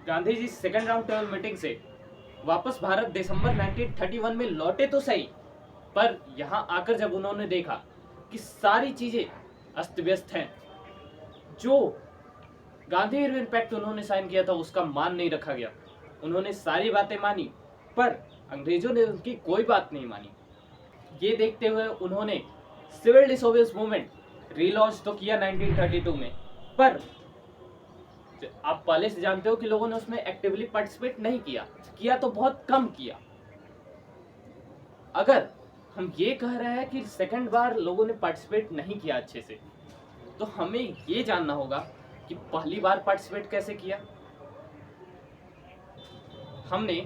Gandhi ji second round table meeting से वापस भारत दिसंबर 1931 में लौटे तो सही, पर यहां आकर जब उन्होंने देखा कि सारी चीजें अस्त व्यस्त हैं, जो गांधी इरविन पैक्ट उन्होंने साइन किया था उसका मान नहीं रखा गया। उन्होंने सारी बातें मानी, पर अंग्रेजों ने उनकी कोई बात नहीं मानी। ये देखते हुए उन्होंने सिविल डिसोबीडियंस मूवमेंट रीलॉन्च तो किया 1932 में, पर आप पहले से जानते हो कि लोगों ने उसमें एक्टिवली पार्टिसिपेट नहीं किया, किया तो बहुत कम किया। अगर हम ये कह रहे हैं कि सेकंड बार लोगों ने पार्टिसिपेट नहीं किया अच्छे से, तो हमें ये जानना होगा कि पहली बार पार्टिसिपेट कैसे किया। हमने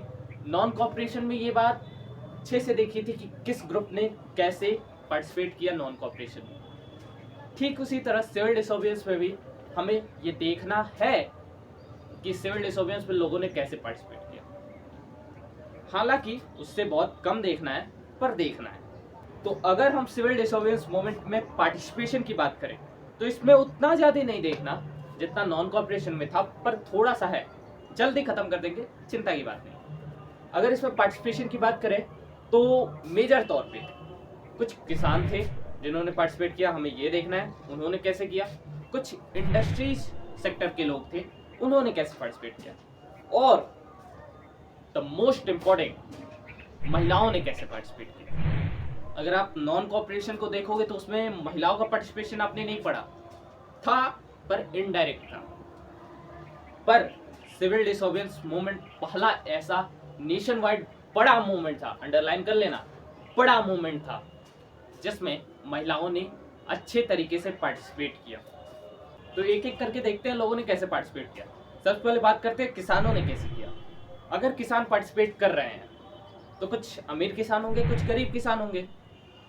नॉन कॉपरेशन में ये बात अच्छे से देखी थी कि किस ग्रुप ने कैसे पार्टिसिपेट किया नॉन कॉपरेशन में। ठीक उसी तरह सिविल डिसोबीडियंस में भी हमें ये देखना है कि सिविल डिसोबीडियंस में लोगों ने कैसे पार्टिसिपेट किया। हालांकि उससे बहुत कम देखना है, पर देखना है। तो अगर हम सिविल डिसोबीडियंस मूवमेंट में पार्टिसिपेशन की बात करें तो इसमें उतना ज़्यादा नहीं देखना जितना नॉन कॉपरेशन में था, पर थोड़ा सा है, जल्दी खत्म कर देंगे, चिंता की बात नहीं। अगर इसमें पार्टिसिपेशन की बात करें तो मेजर तौर पे कुछ किसान थे जिन्होंने पार्टिसिपेट किया, हमें ये देखना है उन्होंने कैसे किया। कुछ इंडस्ट्रीज सेक्टर के लोग थे, उन्होंने कैसे पार्टिसिपेट किया। और द मोस्ट इम्पोर्टेंट, महिलाओं ने कैसे पार्टिसिपेट किया। अगर आप नॉन कॉपरेशन को देखोगे तो उसमें महिलाओं का पार्टिसिपेशन आपने नहीं पढ़ा था, पर इनडायरेक्ट था। पर सिविल डिसोबीडियंस मूवमेंट पहला ऐसा नेशन वाइड बड़ा मूवमेंट था, अंडरलाइन कर लेना, बड़ा मूवमेंट था जिसमें महिलाओं ने अच्छे तरीके से पार्टिसिपेट किया। तो एक एक करके देखते हैं लोगों ने कैसे पार्टिसिपेट किया। सबसे पहले बात करते हैं किसानों ने कैसे किया। अगर किसान पार्टिसिपेट कर रहे हैं तो कुछ अमीर किसान होंगे, कुछ गरीब किसान होंगे,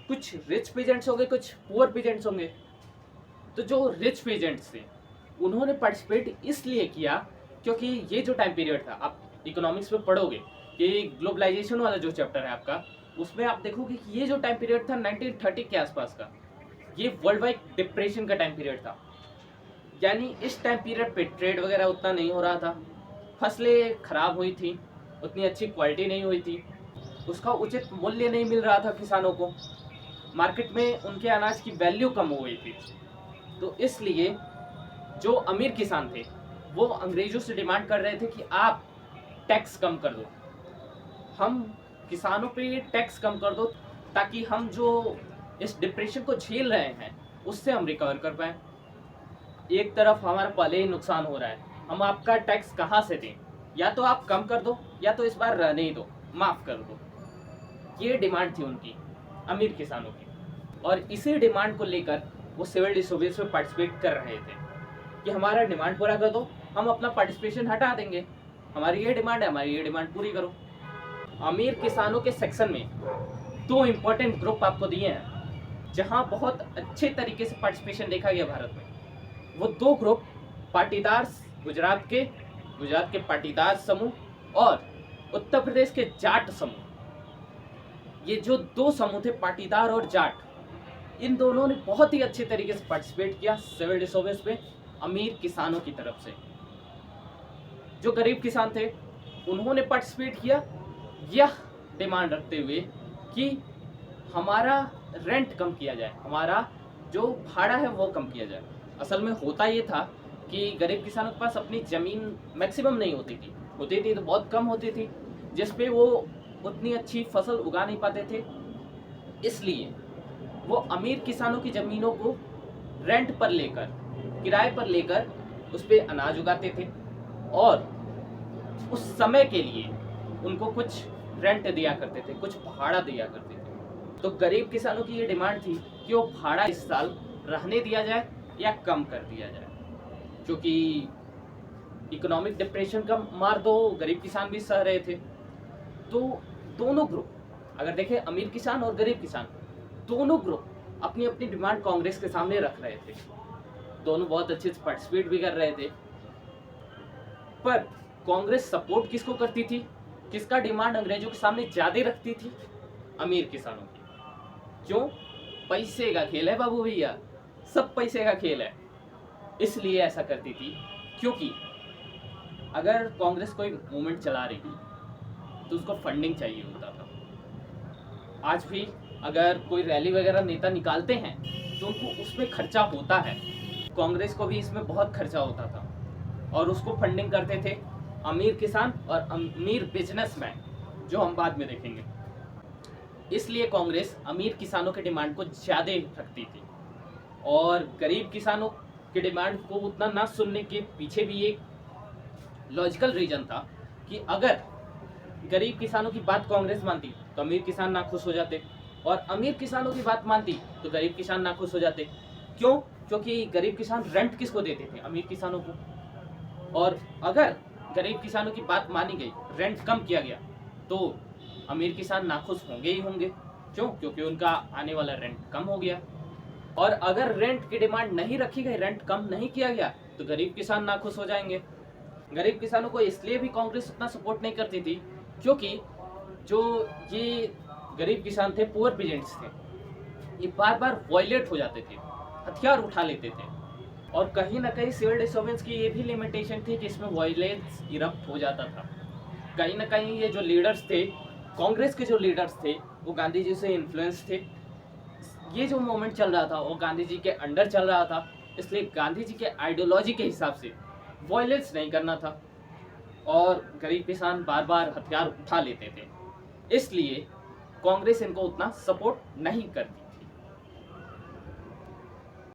कुछ रिच पीजेंट्स होंगे, कुछ पुअर पीजेंट्स होंगे। तो जो रिच पीजेंट्स थे उन्होंने पार्टिसिपेट इसलिए किया क्योंकि ये जो टाइम पीरियड था, आप इकोनॉमिक्स में पढ़ोगे कि ग्लोबलाइजेशन वाला जो चैप्टर है आपका, उसमें आप देखोगे कि ये जो टाइम पीरियड था 1930 के आसपास का, ये वर्ल्ड वाइड डिप्रेशन का टाइम पीरियड था। यानी इस टाइम पीरियड पे ट्रेड वगैरह उतना नहीं हो रहा था, फसलें खराब हुई थी, उतनी अच्छी क्वालिटी नहीं हुई थी, उसका उचित मूल्य नहीं मिल रहा था किसानों को, मार्केट में उनके अनाज की वैल्यू कम हो गई थी। तो इसलिए जो अमीर किसान थे वो अंग्रेजों से डिमांड कर रहे थे कि आप टैक्स कम कर दो, हम किसानों पे टैक्स कम कर दो, ताकि हम जो इस डिप्रेशन को झेल रहे हैं उससे हम रिकवर कर पाएँ। एक तरफ हमारा पहले ही नुकसान हो रहा है, हम आपका टैक्स कहाँ से दें, या तो आप कम कर दो या तो इस बार रहने ही दो, माफ़ कर दो। ये डिमांड थी उनकी, अमीर किसानों की, और इसी डिमांड को लेकर वो सिविल डिसोबीडियंस में पार्टिसिपेट कर रहे थे कि हमारा डिमांड पूरा कर दो, हम अपना पार्टिसिपेशन हटा देंगे, हमारी ये डिमांड है, हमारी ये डिमांड पूरी करो। अमीर किसानों के सेक्शन में दो इम्पोर्टेंट ग्रुप आपको दिए हैं जहां बहुत अच्छे तरीके से पार्टिसिपेशन देखा गया भारत में। वो दो ग्रुप पाटीदार, गुजरात के पाटीदार समूह और उत्तर प्रदेश के जाट समूह। ये जो दो समूह थे, पाटीदार और जाट, इन दोनों ने बहुत ही अच्छे तरीके से पार्टिसिपेट किया सिविल डिसोबीडियंस में अमीर किसानों की तरफ से। जो गरीब किसान थे उन्होंने पार्टिसिपेट किया यह डिमांड रखते हुए कि हमारा रेंट कम किया जाए, हमारा जो भाड़ा है वो कम किया जाए। असल में होता ये था कि गरीब किसानों के पास अपनी ज़मीन मैक्सिमम नहीं होती थी तो बहुत कम होती थी, जिस पे वो उतनी अच्छी फसल उगा नहीं पाते थे। इसलिए वो अमीर किसानों की ज़मीनों को रेंट पर लेकर, किराए पर लेकर उस पर अनाज उगाते थे और उस समय के लिए उनको कुछ रेंट दिया करते थे, कुछ भाड़ा दिया करते थे। तो गरीब किसानों की ये डिमांड थी कि वो भाड़ा इस साल रहने दिया जाए या कम कर दिया जाए, क्योंकि इकोनॉमिक डिप्रेशन का मार दो गरीब किसान भी सह रहे थे। तो दोनों ग्रुप, अगर देखें अमीर किसान और गरीब किसान, दोनों ग्रुप अपनी अपनी डिमांड कांग्रेस के सामने रख रहे थे। दोनों बहुत अच्छे से पार्टिसिपेट भी कर रहे थे, पर कांग्रेस सपोर्ट किसको करती थी, किसका डिमांड अंग्रेजों के सामने ज्यादा रखती थी? अमीर किसानों की। क्यों? पैसे का खेल है बाबू भैया, सब पैसे का खेल है। इसलिए ऐसा करती थी क्योंकि अगर कांग्रेस कोई मूवमेंट चला रही तो उसको फंडिंग चाहिए होता था। आज भी अगर कोई रैली वगैरह नेता निकालते हैं तो उनको उसमें खर्चा होता है। कांग्रेस को भी इसमें बहुत खर्चा होता था और उसको फंडिंग करते थे अमीर किसान और अमीर बिजनेसमैन, जो हम बाद में देखेंगे। इसलिए कांग्रेस अमीर किसानों के डिमांड को ज़्यादा रखती थी और गरीब किसानों के डिमांड को उतना ना सुनने के पीछे भी एक लॉजिकल रीजन था कि अगर गरीब किसानों की बात कांग्रेस मानती तो अमीर किसान नाखुश हो जाते और अमीर किसानों की बात मानती तो गरीब किसान नाखुश हो जाते। क्यों? क्योंकि गरीब किसान रेंट किसको देते थे? अमीर किसानों को। और अगर गरीब किसानों की बात मानी गई, रेंट कम किया गया, तो अमीर किसान नाखुश होंगे ही होंगे। क्यों? क्योंकि उनका आने वाला रेंट कम हो गया। और अगर रेंट की डिमांड नहीं रखी गई, रेंट कम नहीं किया गया, तो गरीब किसान नाखुश हो जाएंगे। गरीब किसानों को इसलिए भी कांग्रेस उतना सपोर्ट नहीं करती थी क्योंकि जो ये गरीब किसान थे, पुअर पीजेंट्स थे, ये बार बार वॉयलेट हो जाते थे, हथियार उठा लेते थे। और कहीं ना कहीं सिविल डिस्टर्बेंस की ये भी लिमिटेशन थी कि इसमें वॉयलेंस इरप्ट हो जाता था। कहीं ना कहीं ये जो लीडर्स थे, कांग्रेस के जो लीडर्स थे, वो गांधी जी से इन्फ्लुएंस थे। ये जो मूवमेंट चल रहा था वो गांधी जी के अंडर चल रहा था, इसलिए गांधी जी के आइडियोलॉजी के हिसाब से वॉयलेंस नहीं करना था और गरीब किसान बार बार हथियार उठा लेते थे। इसलिए कांग्रेस इनको उतना सपोर्ट नहीं करती।